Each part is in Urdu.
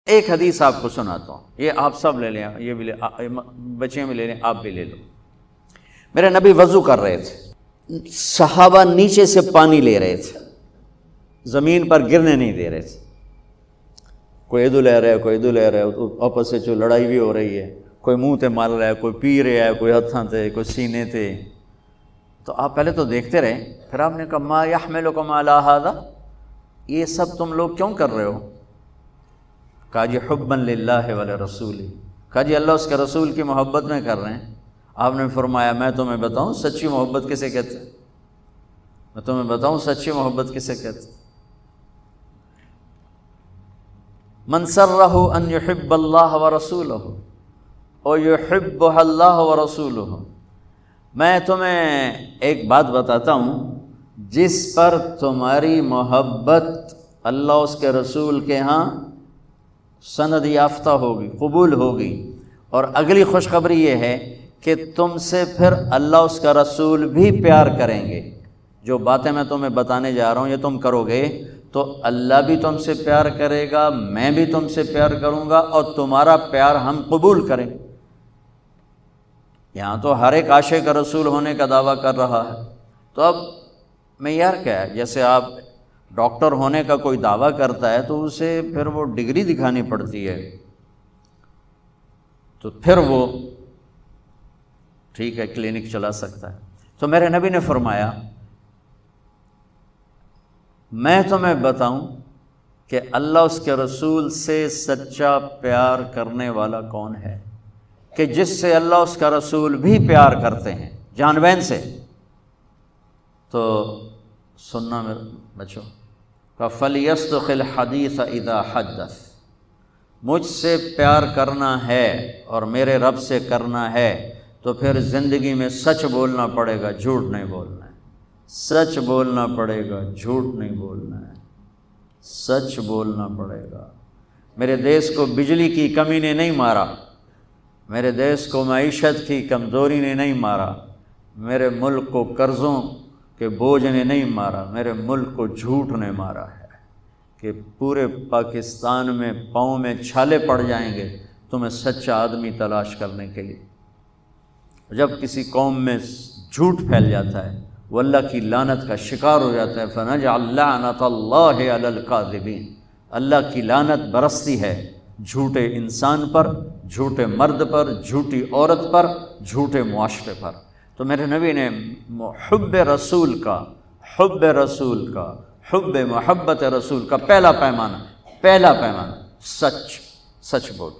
ایک حدیث آپ کو سناتا ہوں، یہ آپ سب لے لیں، یہ بھی بچے بھی لے لیں، آپ بھی لے لو۔ میرے نبی وضو کر رہے تھے، صحابہ نیچے سے پانی لے رہے تھے، زمین پر گرنے نہیں دے رہے تھے۔ کوئی ادھر لے رہا ہے، کوئی ادھر لے رہا ہے، آپس سے جو لڑائی بھی ہو رہی ہے، کوئی منہ تے مال رہا ہے، کوئی پی رہا ہے، کوئی ہتھاں تے، کوئی سینے تے۔ تو آپ پہلے تو دیکھتے رہے، پھر آپ نے کہا ما یحملکم علی ھذا، یہ سب تم لوگ کیوں کر رہے ہو؟ کہا جی حبا للہ ولرسولہ، کہا جی اللہ اس کے رسول کی محبت میں کر رہے ہیں۔ آپ نے فرمایا میں تمہیں بتاؤں سچی محبت کسے کہتے ہیں؟ میں تمہیں بتاؤں سچی محبت کسے کہتے ہیں؟ من سرہ ان یحب اللہ ورسولہ او یحبہ اللہ ورسولہ۔ میں تمہیں ایک بات بتاتا ہوں، جس پر تمہاری محبت اللہ اس کے رسول کے ہاں سند یافتہ ہوگی، قبول ہوگی، اور اگلی خوشخبری یہ ہے کہ تم سے پھر اللہ اس کا رسول بھی پیار کریں گے۔ جو باتیں میں تمہیں بتانے جا رہا ہوں یہ تم کرو گے تو اللہ بھی تم سے پیار کرے گا، میں بھی تم سے پیار کروں گا، اور تمہارا پیار ہم قبول کریں گے۔ یہاں تو ہر ایک عاشق رسول ہونے کا دعویٰ کر رہا ہے، تو اب معیار کیا ہے؟ جیسے آپ ڈاکٹر ہونے کا کوئی دعویٰ کرتا ہے تو اسے پھر وہ ڈگری دکھانی پڑتی ہے، تو پھر وہ ٹھیک ہے کلینک چلا سکتا ہے۔ تو میرے نبی نے فرمایا میں تمہیں بتاؤں کہ اللہ اس کے رسول سے سچا پیار کرنے والا کون ہے، کہ جس سے اللہ اس کا رسول بھی پیار کرتے ہیں جان بین سے۔ تو سننا میرے بچوں کا فَلْيَصْدُقِ الْحَدِيثَ إِذَا حَدَّثَ، مجھ سے پیار کرنا ہے اور میرے رب سے کرنا ہے تو پھر زندگی میں سچ بولنا پڑے گا، جھوٹ نہیں بولنا ہے۔ سچ بولنا پڑے گا، جھوٹ نہیں بولنا ہے، سچ بولنا پڑے گا۔ میرے دیس کو بجلی کی کمی نے نہیں مارا، میرے دیس کو معیشت کی کمزوری نے نہیں مارا، میرے ملک کو قرضوں کہ بوجھ نے نہیں مارا، میرے ملک کو جھوٹ نے مارا ہے کہ پورے پاکستان میں پاؤں میں چھالے پڑ جائیں گے تمہیں سچا آدمی تلاش کرنے کے لیے۔ جب کسی قوم میں جھوٹ پھیل جاتا ہے وہ اللہ کی لعنت کا شکار ہو جاتا ہے۔ فَنَجْعَلْ لَعْنَةَ اللَّهِ عَلَى الْكَاذِبِينَ، اللہ کی لعنت برستی ہے جھوٹے انسان پر، جھوٹے مرد پر، جھوٹی عورت پر، جھوٹے معاشرے پر۔ تو میرے نبی نے حب رسول کا، حب رسول کا، حب محبت رسول کا پہلا پیمانہ سچ بول۔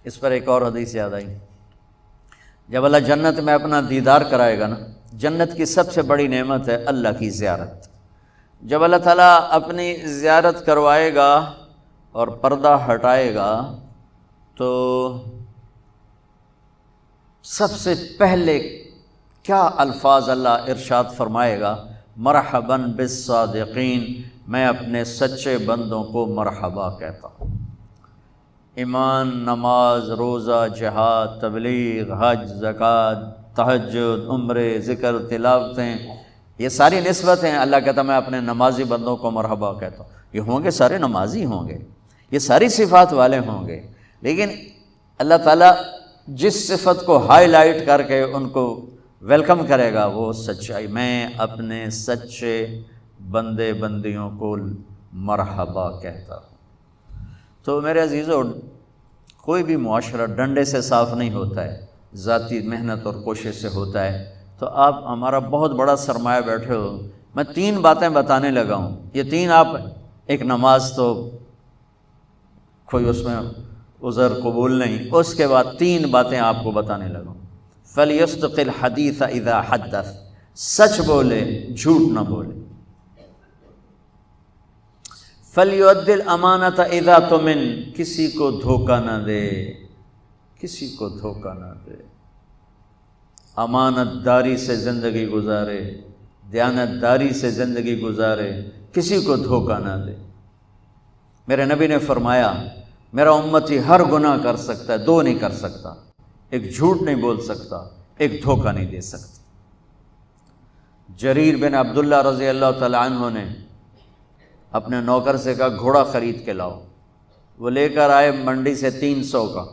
اس پر ایک اور حدیث یاد آئی، جب اللہ جنت میں اپنا دیدار کرائے گا نا، جنت کی سب سے بڑی نعمت ہے اللہ کی زیارت۔ جب اللہ تعالیٰ اپنی زیارت کروائے گا اور پردہ ہٹائے گا تو سب سے پہلے کیا الفاظ اللہ ارشاد فرمائے گا؟ مرحباً بالصادقین، میں اپنے سچے بندوں کو مرحبا کہتا ہوں۔ ایمان، نماز، روزہ، جہاد، تبلیغ، حج، زکوٰۃ، تہجد، عمرے، ذکر، تلاوتیں، یہ ساری نسبتیں اللہ کہتا میں اپنے نمازی بندوں کو مرحبا کہتا ہوں۔ یہ ہوں گے سارے نمازی ہوں گے، یہ ساری صفات والے ہوں گے، لیکن اللہ تعالیٰ جس صفت کو ہائی لائٹ کر کے ان کو ویلکم کرے گا وہ سچائی۔ میں اپنے سچے بندے بندیوں کو مرحبا کہتا ہوں۔ تو میرے عزیزو، کوئی بھی معاشرہ ڈنڈے سے صاف نہیں ہوتا ہے، ذاتی محنت اور کوشش سے ہوتا ہے۔ تو آپ ہمارا بہت بڑا سرمایہ بیٹھے ہو، میں 3 باتیں بتانے لگا ہوں، یہ 3 آپ، ایک نماز تو کوئی اس میں عذر قبول نہیں، اس کے بعد 3 باتیں آپ کو بتانے لگا ہوں۔ فَلْيَصْدُقِ الْحَدِيثَ إِذَا حَدَّثَ، سچ بولے، جھوٹ نہ بولے۔ فَلْيُؤَدِّ الْأَمَانَةَ إِذَا تُؤْمِنَ، کسی کو دھوکہ نہ دے، کسی کو دھوکہ نہ دے، امانت داری سے زندگی گزارے، دیانت داری سے زندگی گزارے، کسی کو دھوکہ نہ دے۔ میرے نبی نے فرمایا میرا امتی ہر گناہ کر سکتا ہے، 2 نہیں کر سکتا، ایک جھوٹ نہیں بول سکتا، ایک دھوکہ نہیں دے سکتا۔ جریر بن عبداللہ رضی اللہ تعالی عنہ نے اپنے نوکر سے کہا گھوڑا خرید کے لاؤ، وہ لے کر آئے منڈی سے 300 کا،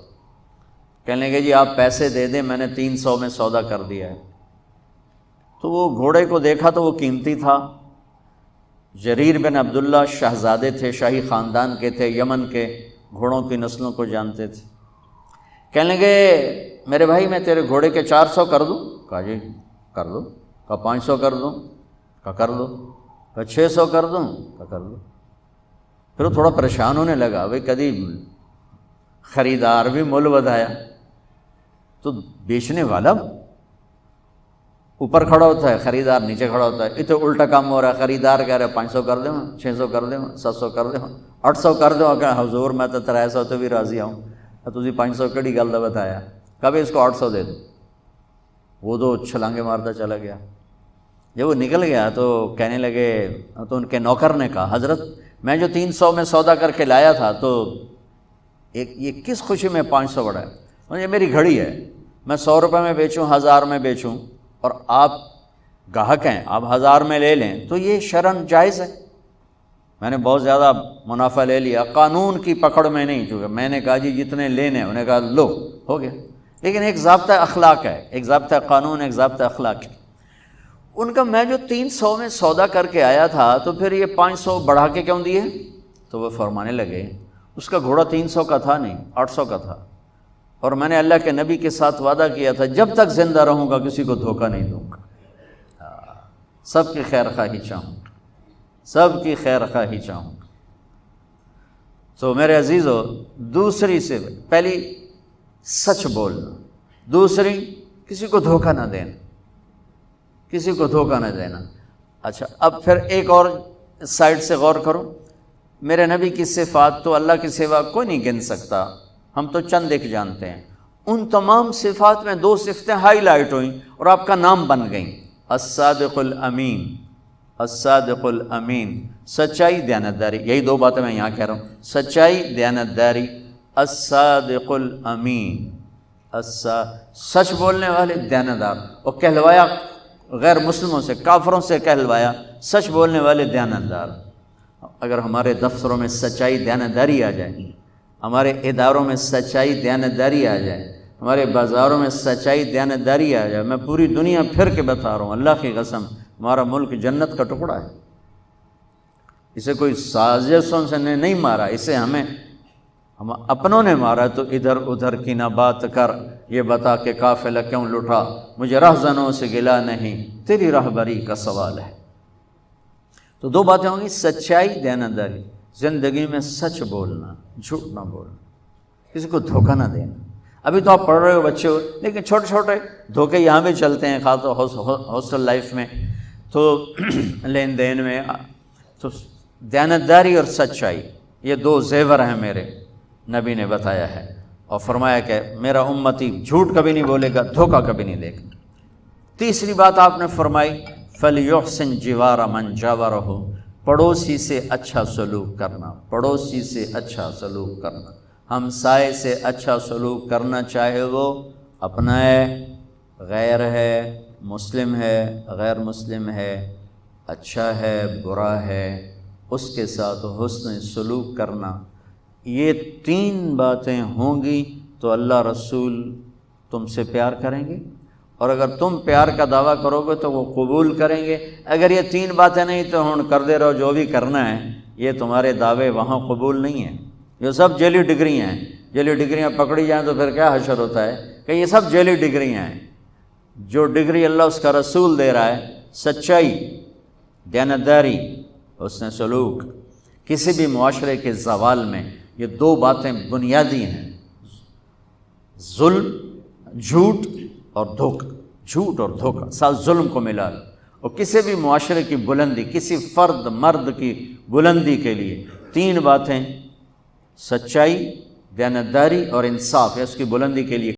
کہنے لگے جی آپ پیسے دے دیں، میں نے 300 میں سودا کر دیا ہے۔ تو وہ گھوڑے کو دیکھا تو وہ قیمتی تھا، جریر بن عبداللہ شہزادے تھے، شاہی خاندان کے تھے، یمن کے گھوڑوں کی نسلوں کو جانتے تھے۔ کہنے لگے میرے بھائی میں تیرے گھوڑے کے 400 کر دوں؟ کہا جی کر دو۔ کہا 500 کر دوں؟ کہا کر دو۔ کہا 600 کر دوں؟ کہا کر دو۔ پھر وہ تھوڑا پریشان ہونے لگا، بھائی کدی خریدار بھی مول ودایا، تو بیچنے والا اوپر کھڑا ہوتا ہے، خریدار نیچے کھڑا ہوتا ہے، یہ تو الٹا کام ہو رہا ہے، خریدار کہہ رہے 500 کر دیں، 600 کر دیں، 700 کر دیں، 800 کر دیں، کہ حضور میں تو 300 تو بھی راضی ہوں، تجھے 500 کڑی گل بتایا، کبھی اس کو 800 دے دو۔ وہ تو چھلانگے مارتا چلا گیا۔ جب وہ نکل گیا تو کہنے لگے، تو ان کے نوکر نے کہا حضرت میں جو 300 میں سودا کر کے لایا تھا تو یہ کس خوشی میں 500 بڑھا ہے؟ یہ میری گھڑی ہے، میں 100 روپے میں بیچوں، 1000 میں بیچوں، اور آپ گاہک ہیں، آپ 1000 میں لے لیں تو یہ شرعاً جائز ہے۔ میں نے بہت زیادہ منافع لے لیا، قانون کی پکڑ میں نہیں چکا، میں نے کہا جی جتنے لینے، انہوں نے کہا لو، ہو گیا۔ لیکن ایک ضابطہ اخلاق ہے، ایک ضابطہ قانون، ایک ضابطہ اخلاق ہے۔ ان کا میں جو 300 میں سودا کر کے آیا تھا تو پھر یہ 500 بڑھا کے کیوں دیے؟ تو وہ فرمانے لگے اس کا گھوڑا 300 کا تھا نہیں، 800 کا تھا، اور میں نے اللہ کے نبی کے ساتھ وعدہ کیا تھا جب تک زندہ رہوں گا کسی کو دھوکہ نہیں دوں گا، سب کی خیر خواہی چاہوں گا، سب کی خیر خواہی چاہوں گا۔ تو میرے عزیزو، دوسری سے پہلی سچ بولنا، دوسری کسی کو دھوکہ نہ دینا، کسی کو دھوکہ نہ دینا۔ اچھا اب پھر ایک اور سائڈ سے غور کرو، میرے نبی کی صفات تو اللہ کے سوا کوئی نہیں گن سکتا، ہم تو چند ایک جانتے ہیں، ان تمام صفات میں 2 صفتیں ہائی لائٹ ہوئیں اور آپ کا نام بن گئیں، الصادق الامین، الصادق الامین، سچائی دیانتداری، یہی 2 باتیں میں یہاں کہہ رہا ہوں، سچائی دیانتداری، الصادق الامین، سچ بولنے والے دیانتدار، اور کہلوایا غیر مسلموں سے، کافروں سے کہلوایا سچ بولنے والے دیانتدار۔ اگر ہمارے دفتروں میں سچائی دیانتداری آ جائے، ہمارے اداروں میں سچائی دیانتداری آ جائے، ہمارے بازاروں میں سچائی دیانتداری آ جائے، میں پوری دنیا پھر کے بتا رہا ہوں، اللہ کی قسم ہمارا ملک جنت کا ٹکڑا ہے۔ اسے کوئی سازشوں سے نہیں مارا، اسے ہم اپنوں نے مارا، تو ادھر ادھر کی نہ بات کر، یہ بتا کہ قافلہ کیوں لٹا، مجھے رہزنوں سے گلا نہیں، تیری راہبری کا سوال ہے۔ تو 2 باتیں ہوں گی، سچائی دیانتداری، زندگی میں سچ بولنا، جھوٹ نہ بولنا، کسی کو دھوکہ نہ دینا۔ ابھی تو آپ پڑھ رہے ہو بچے ہو، لیکن چھوٹے چھوٹے دھوکے یہاں بھی چلتے ہیں، خاص طور ہاسٹل لائف میں، تو لین دین میں، تو دیانتداری اور سچائی یہ 2 زیور ہیں میرے، نبی نے بتایا ہے، اور فرمایا کہ میرا امتی جھوٹ کبھی نہیں بولے گا، دھوکہ کبھی نہیں دے گا۔ تیسری بات آپ نے فرمائی فَلْيُحْسِنْ جِوَارَ مَنْ جَاوَرَهُ، پڑوسی سے اچھا سلوک کرنا، پڑوسی سے اچھا سلوک کرنا، ہمسائے سے اچھا سلوک کرنا، چاہے وہ اپنا ہے، غیر ہے، مسلم ہے، غیر مسلم ہے، اچھا ہے، برا ہے، اس کے ساتھ حسن سلوک کرنا۔ یہ 3 باتیں ہوں گی تو اللہ رسول تم سے پیار کریں گے، اور اگر تم پیار کا دعویٰ کرو گے تو وہ قبول کریں گے۔ اگر یہ 3 باتیں نہیں تو ہن کر دے رہو جو بھی کرنا ہے، یہ تمہارے دعوے وہاں قبول نہیں ہیں، یہ سب جعلی ڈگریاں ہیں۔ جعلی ڈگریاں پکڑی جائیں تو پھر کیا حشر ہوتا ہے کہ یہ سب جعلی ڈگریاں ہیں۔ جو ڈگری اللہ اس کا رسول دے رہا ہے، سچائی، دیانتداری، حسن سلوک، کسی بھی معاشرے کے زوال میں یہ 2 باتیں بنیادی ہیں، ظلم، جھوٹ اور دھوکہ، جھوٹ اور دھوکہ، ساتھ ظلم کو ملا لو۔ اور کسی بھی معاشرے کی بلندی، کسی فرد مرد کی بلندی کے لیے 3 باتیں، سچائی، دیانتداری اور انصاف، اس کی بلندی کے لیے